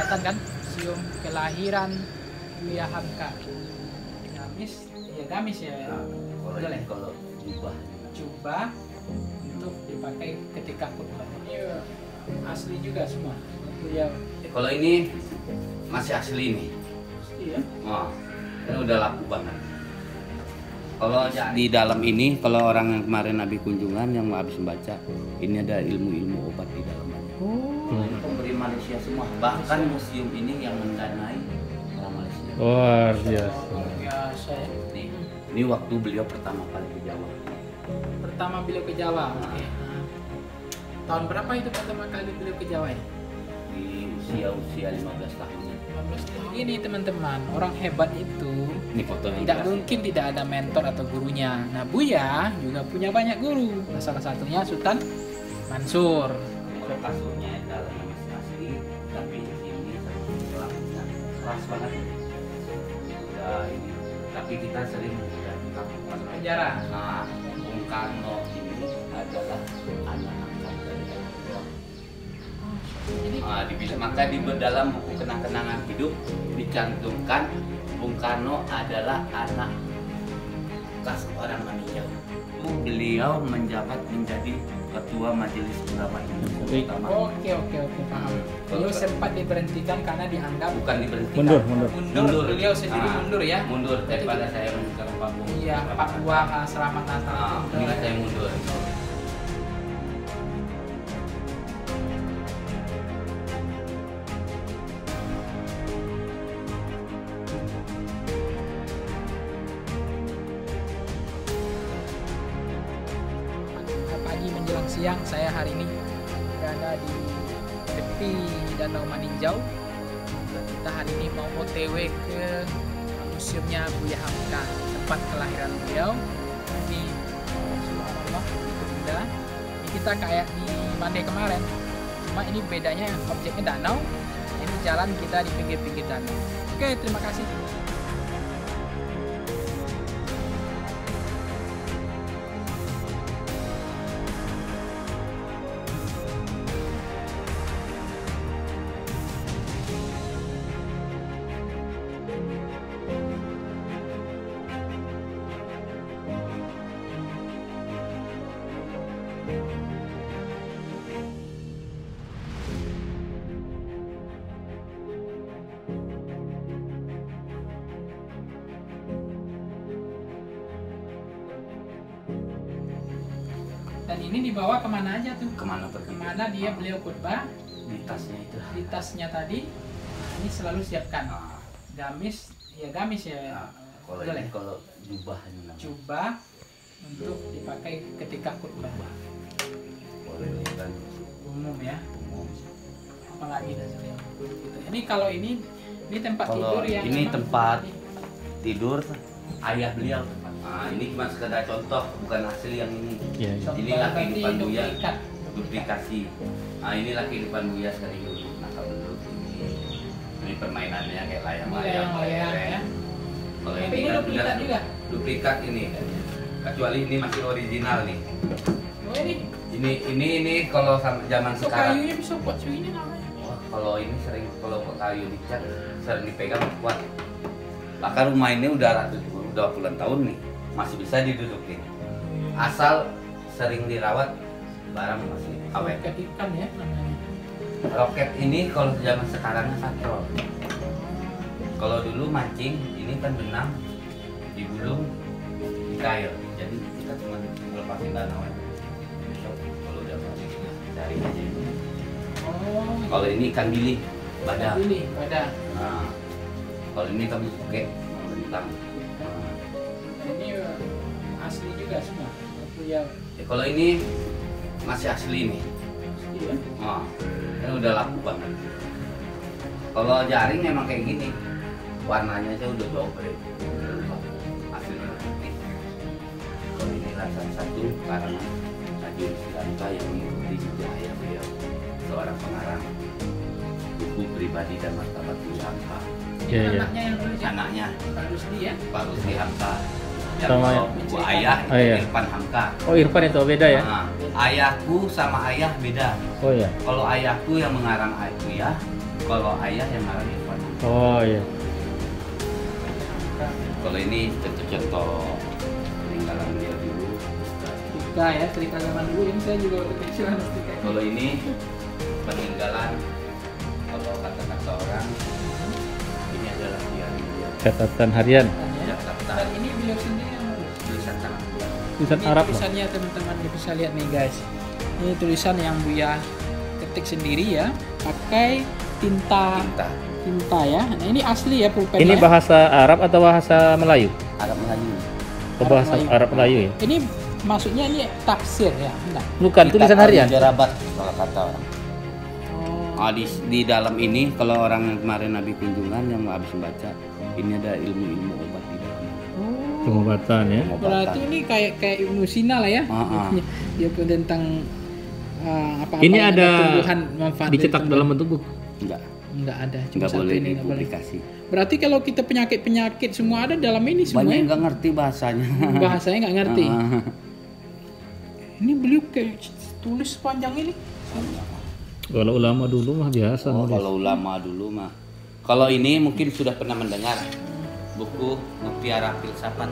kelihatan kan museum kelahiran Buya Hamka. Gamis ya. Betul ya? Kalau Jubah untuk dipakai ketika khutbah. Ini asli juga semua. Buya. Kalau ini masih asli nih. Iya. Oh, ini udah laku banget. Kalau di dalam ini, kalau orang yang kemarin Nabi kunjungan yang habis membaca, ini ada ilmu-ilmu obat di dalamnya. Ini pemberi Malaysia semua. Bahkan museum ini yang mendanai orang Malaysia. Luar biasa. Luar biasa ya. Ini waktu beliau pertama kali ke Jawa. Pertama beliau ke Jawa. Oke. Tahun berapa itu pertama kali beliau ke Jawa ya? Di usia 15 tahun. 15 tahun. Ini teman-teman, orang hebat itu Ini fotonya. tidak mungkin tidak ada mentor atau gurunya. Nah, Buya juga punya banyak guru. Nah, salah satunya Sultan Mansur. Kalau kasurnya dalam asli, tapi ini lampunya keras banget. Udah ini. Tapi kita sering Masuk penjara. Nah, Bung Karno ini adalah anak angkat dari beliau. Jadi Maka di dalam buku kenang-kenangan hidup dicantumkan Bung Karno adalah anak bekas orang Maninjau. Beliau menjabat menjadi ketua Majelis Ulama Indonesia. oke paham. Beliau sempat diberhentikan karena dianggap Bukan diberhentikan. Mundur. Beliau sendiri mundur ya. Mundur daripada saya meninggalkan Pak Bung. Iya, Papua selamat Natal. Mendingan saya mundur. Pagi menjelang siang, saya hari ini berada di tepi Danau Maninjau. Kita hari ini mau OTW ke museumnya Buya Hamka, tempat kelahiran beliau. Ini subhanallah, indah. Ini kita kayak di Mande kemarin, cuma ini bedanya objeknya danau. Ini jalan kita di pinggir-pinggir danau. Oke, terima kasih. Dan ini dibawa kemana aja tuh? Kemana pergi? Kemana dia beliau khutbah? Di tasnya itu. Di tasnya tadi, ini selalu siapkan. Nah, Gamis ya. kalau Betul ini ya? kalau jubah ini namanya. Jubah untuk dipakai ketika khutbah. Kalau ini kan Umum ya. umum. Apalagi dan sebagainya. Gitu. Ini kalau ini tempat Kalau tidur yang ini memang tempat seperti- tidur ayah beliau. Nah, ini cuma sekedar contoh, bukan asli yang ini. Iya, iya. Ini contoh laki berarti depan Buya, duplikat. duplikasi. Nah, ini laki depan Buya sekali dulu. Nah, kalau dulu ini permainannya kayak layang-layang. Layang-layang ya. Kalau Tapi ini ini kan duplikat udah juga. duplikat ini. Kecuali ini masih original nih. Oh ini, Ini kalau sama zaman kok sekarang. kayunya bisa buat ini namanya? Wah, kalau ini sering kalau kayu dicat sering dipegang kuat. Bahkan rumah ini udah puluhan tahun nih, masih bisa didudukin. Asal sering dirawat, barang masih awet. Roket ikan ya namanya. Roket ini kalau zaman sekarangnya katrol. Kalau dulu mancing, ini kan benang digulung di kail. Jadi kita cuma lepasin danau aja. Besok kalau udah mancing, cari aja ini. Oh, Kalau ini ikan bilik, badak. Pilih badak. Nah, kalau ini kami pakai membentang. Ini asli juga semua. Buya. Ya, kalau ini masih asli nih. Asli ya. Nah, ini udah laku banget. Kalau jaring memang kayak gini, warnanya aja udah jauh beda. Aslinya putih. Kalau ini rasa satu karena Najib Silanta yang mengikuti jejak ayah beliau, seorang pengarang buku pribadi dan martabat Buya Hamka. Iya, iya. Anaknya yang tulis ya? Anaknya Pak Rusdi ya. Pak Rusdi Hamka. Sama Kalau buku ayah Oh, iya. Irfan Hamka. Oh, Irfan itu beda ya? Nah, ayahku sama ayah beda. Oh ya. Kalau ayahku yang mengarang Buya, Kalau ayah yang marah Irfan. Oh iya. Kalau ini contoh peninggalan dia dulu. Setrika ya, setrika zaman dulu. Ini saya juga waktu kecil ada setrika. Kalau ini peninggalan, kalau kata-kata orang, ini adalah dia. Catatan harian. Ya. Dan ini beliau sendiri yang nulis. Tulisan tangan dia. Tulisan Ini Arab. tulisannya teman-teman bisa lihat nih guys. Ini tulisan yang Buya ketik sendiri ya, pakai tinta ya. Nah ini asli ya pulpen. Ini ya. bahasa Arab atau bahasa Melayu? Arab Melayu. Oh, bahasa Arab Melayu ya? Ini maksudnya ini tafsir ya, enggak? Bukan tulisan harian. Jarabat kalau kata orang. Oh. Di dalam ini kalau orang yang kemarin Nabi kunjungan yang habis membaca, ini ada ilmu-ilmu obat di dalam. Pengobatan ya. Berarti ini kayak Ibnu Sina lah ya. Dia pun tentang apa-apa Ini yang ada tumbuhan manfaat dicetak dari dalam bentuk buku. enggak ada, cuma Enggak satu boleh ini enggak boleh. dipublikasi. Berarti kalau kita penyakit semua ada dalam ini semua. Banyak ya? yang nggak ngerti bahasanya. Bahasanya nggak ngerti. Ini beliau kayak tulis sepanjang ini. Kalau ulama dulu mah biasa Oh, nulis. kalau ulama dulu mah. Kalau ini mungkin sudah pernah mendengar buku Mutiara Filsafat.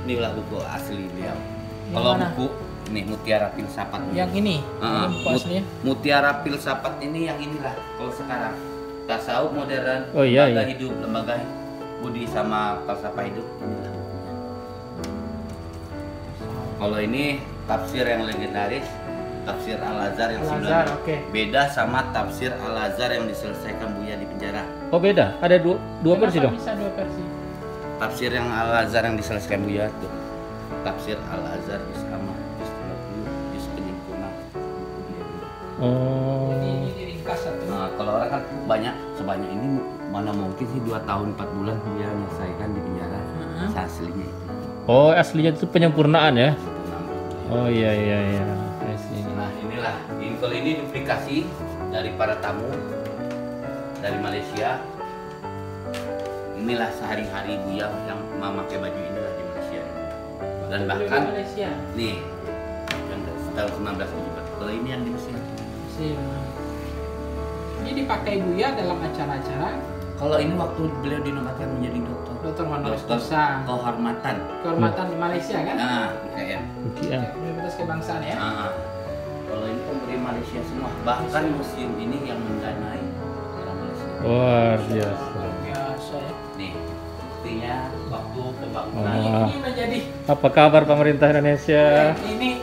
Inilah buku asli beliau. Yang Kalau mana? buku nih Mutiara Filsafat. Yang ini. Ini buku aslinya. Mutiara Filsafat ini yang inilah kalau sekarang. Tasawuf modern, Oh, iya, lembaga iya. hidup, lembaga budi sama falsafah hidup. Inilah bukunya. Kalau ini tafsir yang legendaris, tafsir Al-Azhar yang Al-Azhar, 9. oke. Beda sama tafsir Al-Azhar yang diselesaikan Buya di penjara. Oh beda, ada dua versi Kenapa dong. bisa dua versi? Tafsir yang Al-Azhar yang diselesaikan Buya itu tafsir Al-Azhar sama juz penyempurna. Oh. Ini diringkas satu. Nah, kalau orang kan sebanyak ini mana mungkin sih 2 tahun 4 bulan Buya menyelesaikan di penjara. Aslinya itu. Oh aslinya itu penyempurnaan ya. Nama. Oh iya. I see. Nah inilah, kalau ini duplikasi dari para tamu dari Malaysia. Inilah sehari-hari Buya yang memakai baju inilah di Malaysia. Dan bahkan Malaysia. nih yang tahun 1917. Kalau ini yang di Mesir. Ini dipakai Buya dalam acara-acara Kalau ini waktu beliau dinobatkan menjadi Dr. Honoris dokter Causa kehormatan. kehormatan Malaysia kan? Nah, kayak. Iya. Universitas Kebangsaan ya. Nah, kalau ini pemberi Malaysia semua, bahkan museum ini yang mendanai orang Malaysia. Luar biasa. Luar biasa ya. Nih, buktinya waktu pembangunan. Oh. Ini menjadi Apa kabar pemerintah Indonesia? ini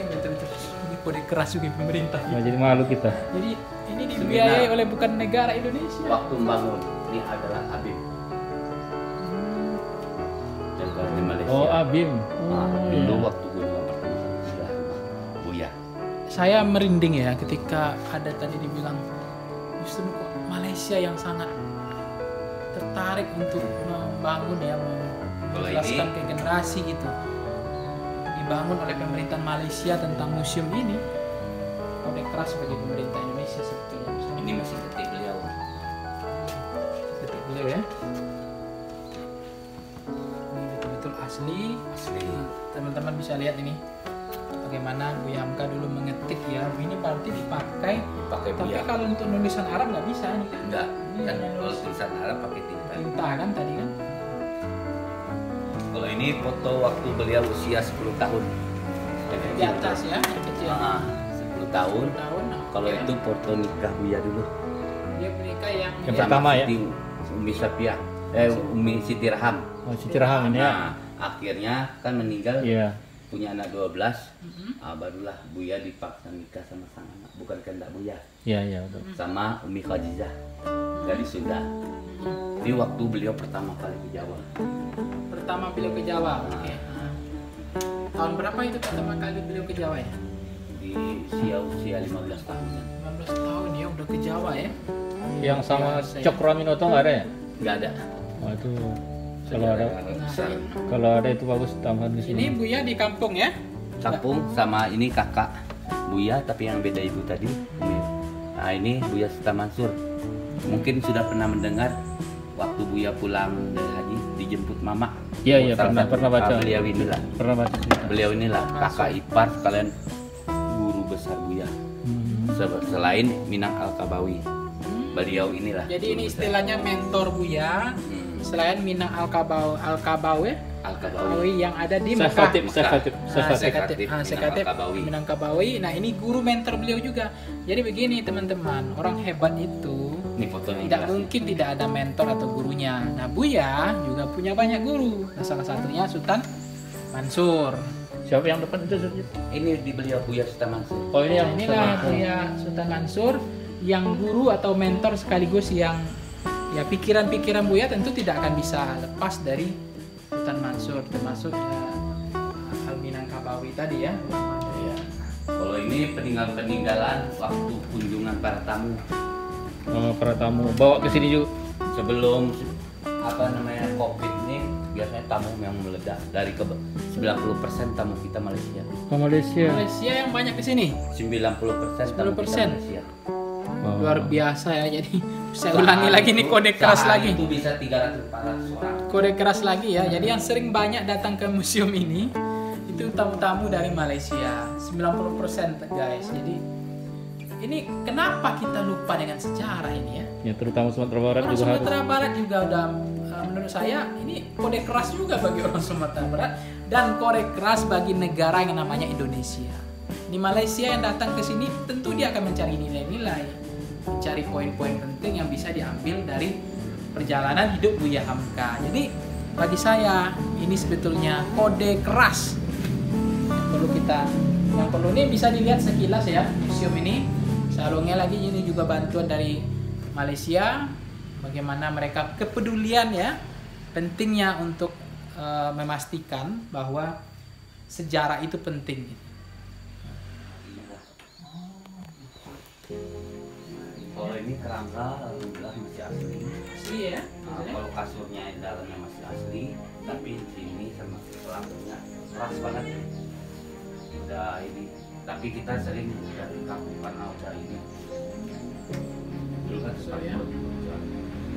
betul-betul ini kode keras juga pemerintah. Nah, jadi malu kita. Jadi ini dibiayai oleh bukan negara Indonesia. Waktu membangun ini adalah Habib. Jenderal di Malaysia. Oh Abim. Nah, dulu iya. waktu kunjungan pertama sudah Buya. Saya merinding ya ketika ada tadi dibilang justru kok Malaysia yang sangat tertarik untuk membangun ya, menjelaskan ke generasi gitu. Dibangun oleh pemerintahan Malaysia tentang museum ini. Kode keras bagi pemerintah Indonesia sebetulnya. Ini masih ketik beliau. Ketik beliau ya. Ini betul-betul asli. Teman-teman bisa lihat ini bagaimana Buya Hamka dulu mengetik ya. Ini berarti dipakai Pakai tapi Buya. kalau untuk nulisan Arab nggak bisa ini kan. Enggak, Ini kan hanya kalau nulis tulisan Arab pakai tinta. tinta kan tadi kan. Kalau ini foto waktu beliau usia 10 tahun. Di atas ya, yang kecil. Ah, 10 tahun. Tahun. Kalau itu foto nikah Buya dulu. dia menikah yang Yang Sama pertama ya? Siti Umi Sapiah. Umi Siti Raham. Oh Cici Raham ini ya. Nah, akhirnya kan meninggal Iya. punya anak 12. Barulah Buya dipaksa nikah sama sang anak, bukan kehendak Buya. Iya betul. Sama Umi Khadijah dari Sunda. Ini waktu beliau pertama kali ke Jawa. pertama beliau ke Jawa. Oke. Tahun berapa itu pertama kali beliau ke Jawa ya? Di usia 15 tahun. 15 tahun ya udah ke Jawa ya. Yang sama Biasa ya. Cokro Aminoto nggak ada ya? Nggak ada. Oh itu kalau ada Besar. kalau ada itu bagus tambahan di Ini sini. Buya di kampung ya. Kampung sama ini kakak Buya tapi yang beda ibu tadi. Nah ini Buya Sita Mansur. Mungkin sudah pernah mendengar waktu Buya pulang dari haji dijemput mama. Iya, Salah satu- pernah baca. Beliau inilah. Pernah baca cerita. Beliau inilah kakak ipar sekalian guru besar Buya. Hmm. Selain Minang Al-Kabawi. beliau inilah. Jadi ini istilahnya mentor Buya. Hmm. Selain Minang Al-Kabawi Al-Kabawi. yang ada di Syekh Mekah. Khatib, Syekh Khatib, Syekh Khatib. Sekatib Sekatib Minangkabawi. Minangkabawi. Nah ini guru mentor beliau juga. Jadi begini teman-teman, orang hebat itu Ini fotonya. tidak jelas. mungkin tidak ada mentor atau gurunya. Nah Buya juga punya banyak guru. Nah salah satunya Sultan Mansur. Siapa yang depan itu? Ini di beliau Buya Sultan Mansur. Oh ini yang Inilah Buya Sultan Mansur yang guru atau mentor sekaligus yang ya pikiran-pikiran Buya tentu tidak akan bisa lepas dari Sultan Mansur, termasuk ya Al-Minangkabawi tadi ya. Iya. Kalau ini peninggalan waktu kunjungan para tamu para tamu bawa ke sini juga. sebelum apa namanya COVID ini, biasanya tamu yang meledak dari 90% tamu kita Malaysia. Ke Malaysia. Malaysia yang banyak di sini. 90% tamu kita 10%. Malaysia. Oh. Luar biasa ya. Jadi saya ulangi lagi nih kode keras lagi. Itu bisa 300-400 orang. Kode keras lagi ya. Jadi yang sering banyak datang ke museum ini itu tamu-tamu dari Malaysia. 90% guys. Jadi ini kenapa kita lupa dengan sejarah ini ya? Ya terutama Sumatera Barat Orang juga harus. Sumatera Barat juga udah menurut saya ini kode keras juga bagi orang Sumatera Barat dan kode keras bagi negara yang namanya Indonesia. Di Malaysia yang datang ke sini tentu dia akan mencari nilai-nilai, mencari poin-poin penting yang bisa diambil dari perjalanan hidup Buya Hamka. Jadi bagi saya ini sebetulnya kode keras yang perlu ini bisa dilihat sekilas ya museum ini. Salonnya lagi ini juga bantuan dari Malaysia, bagaimana mereka kepedulian ya, pentingnya untuk memastikan bahwa sejarah itu penting. Kalau ini kerangka alhamdulillah masih asli. Asli ya. Nah, kalau kasurnya di dalamnya masih asli, tapi sini sama pelapnya keras banget. Udah ini, tapi kita sering dari kampung karena udah ini. Dulu kan So, ya.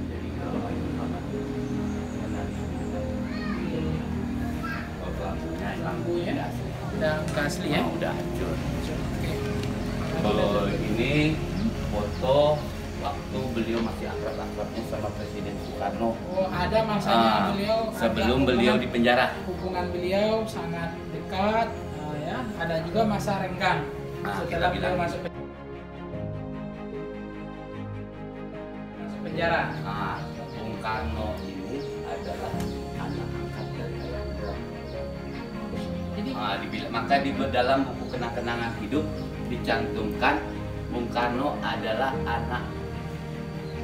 jadi kalau itu banget. Kalau pelapnya Lampunya udah asli. udah nggak asli ya. Udah hancur. Oke. Kalau ini foto waktu beliau masih akrab-akrabnya sama Presiden Soekarno. Oh ada masanya beliau. Sebelum ada beliau di penjara. hubungan beliau sangat dekat. Ya, ada juga masa renggang Nah, setelah kita beliau bilang masuk penjara. Nah, Bung Karno ini adalah anak angkat dari ayah beliau. Jadi Maka di dalam buku kenang-kenangan hidup dicantumkan Bung Karno adalah anak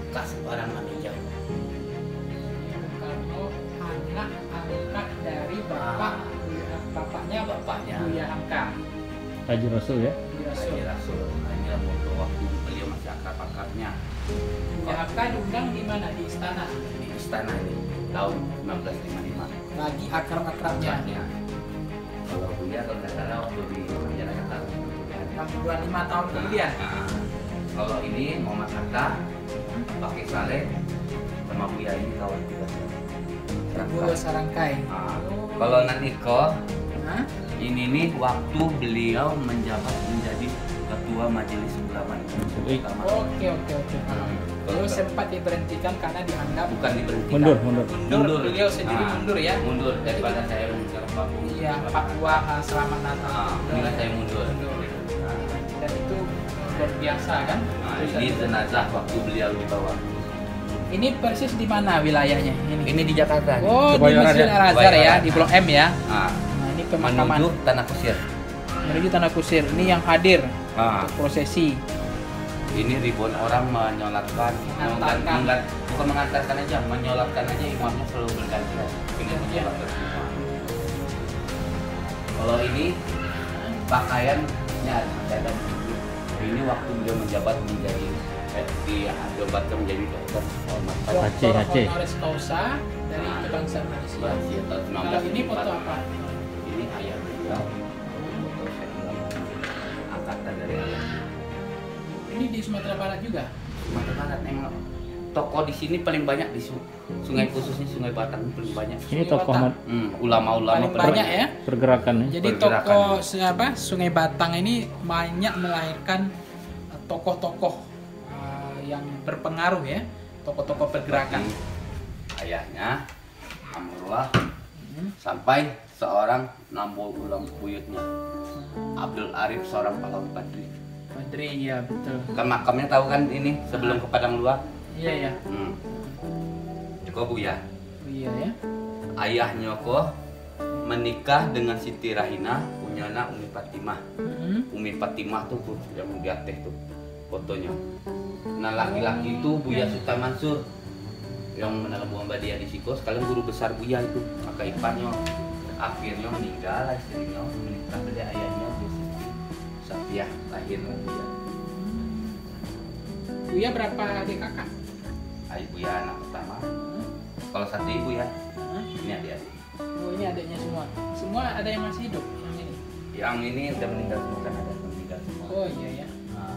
Kasbaran Manijau. Bung Karno anak angkat dari bapaknya Buya Hamka. Haji Rasul ya. Buya Haji Rasul. Nah, inilah foto waktu beliau masih akrab-akrabnya Hamka diundang di mana? Di istana. di istana ini tahun 1955. Bagi akrab-akrabnya. Ya. Kalau Buya kalau nggak salah waktu di penjara tahun 65 tahun kemudian. Nah, kalau ini Muhammad Hatta, Pakai Saleh, sama Buya ini kawan juga. Guru Sarangkai. Nah, kalau nanti Hah? ini nih waktu beliau menjabat menjadi ketua Majelis Ulama Utama. Oke. Beliau sempat diberhentikan karena dianggap Bukan diberhentikan. Mundur. Beliau sendiri Nah, mundur ya. Mundur daripada saya mundur Pak. Iya, Papua selamat Natal. Nah, inilah saya mundur. Nah, dan itu luar biasa kan? Nah, ini jenazah waktu beliau dibawa. Ini persis di mana wilayahnya? Ini di Jakarta. Oh, di Kebayoran Masjid ya? Al Azhar ya, Kebayoran. di Blok M ya. Nah, Nah, ini pemakaman menuju Tanah Kusir. menuju Tanah Kusir. Ini yang hadir Nah, untuk prosesi. ini ribuan orang menyolatkan, Mengantarkan. bukan mengantarkan aja, menyolatkan aja, imamnya selalu bergantian. Ini Iya. menyolatkan semua. Kalau ini pakaiannya masih ada. Ini waktu beliau menjabat menjadi diobatkan menjadi dokter hormat Aceh. Honoris Causa dari kebangsaan Malaysia. Malaysia tahun Kalau ini 1954. foto apa? Ini ayah beliau, foto saya bilang, angkatan dari ayah. Ini di Sumatera Barat juga. Sumatera Barat emang toko di sini paling banyak di sungai, khususnya Sungai Batang paling banyak. Ini tokoh Ulama-ulama Paling banyak ya. pergerakan ya. Jadi Pergerakan. Sungai Batang ini banyak melahirkan tokoh-tokoh yang berpengaruh ya, tokoh-tokoh pergerakan. Ayahnya Amrullah sampai seorang nambul ulam buyutnya Abdul Arif, seorang pahlawan Badri. Badri, ya betul. Kan makamnya tahu kan ini sebelum ke Padang Luar. Iya ya. Kok Buya? Iya ya. Ayahnya kok menikah dengan Siti Rahina, punya anak Umi Fatimah. Umi Fatimah tuh yang di atas tuh fotonya. Nah laki-laki itu Buya Sultan Mansur yang menanam buah badia di Siko, sekalian guru besar Buya itu, kakak iparnya. Akhirnya meninggal, istrinya menikah dengan ayahnya Bu Siti Safiah, lahir Buya. Buya berapa adik kakak? Ayah Buya anak pertama. Kalau satu ibu ya, ini adik-adik. Oh ini adiknya semua. Semua ada yang masih hidup yang ini. Yang ini udah meninggal semua, kan ada yang meninggal semua. Oh iya ya. Nah,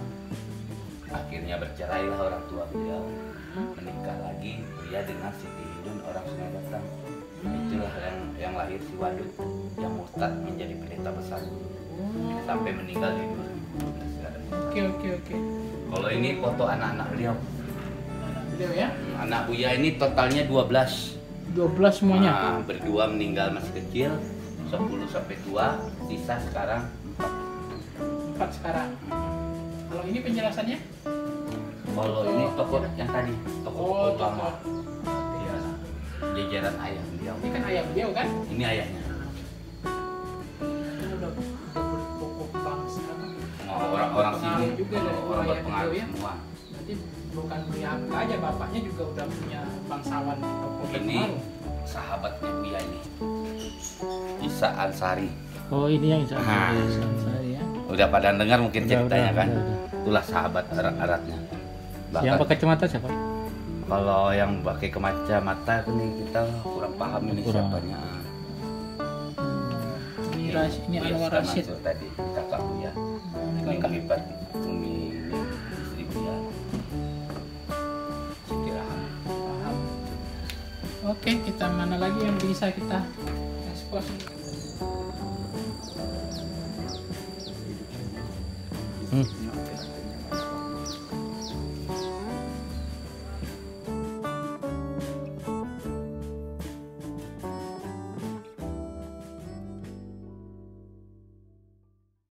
akhirnya bercerailah orang tua beliau, menikah lagi Buya dengan Siti Hindun, orang Sungai Batang. Itulah yang lahir si Wadud yang murtad menjadi pendeta besar sampai meninggal di 2012. Oke. Kalau ini foto anak-anak beliau. Beliau ya? Anak Buya ini totalnya 12. 12 semuanya. Nah, berdua meninggal masih kecil, 10 sampai tua, sisa sekarang 4 sekarang. Kalau ini penjelasannya? Kalau ini tokoh yang tadi, tokoh utama. tokoh. Iya, jajaran ayah beliau. Ini kan ayah beliau kan? Ini ayahnya. Ini udah bertokoh bangsa. Orang sini, juga dari orang ayah berpengaruh beliau ya. semua. Berarti bukan Buya Hamka aja, bapaknya juga udah punya bangsawan tokoh Ini berpengaruh. sahabatnya Buya ini, Isa Ansari. Oh ini yang saya Ya. Udah pada dengar mungkin ceritanya kan? udah. Itulah sahabat erat-eratnya. Yang pakai kacamata siapa? Kalau yang pakai kacamata ini kita kurang paham ini Kurang. siapanya. Ini Buya Anwar Sultan Rashid. Mansur tadi, kakak Buya. Ini Kakak. Umi ini istri Buya. Siti Rahman. Paham. Oke, kita mana lagi yang bisa kita ekspos? Hmm.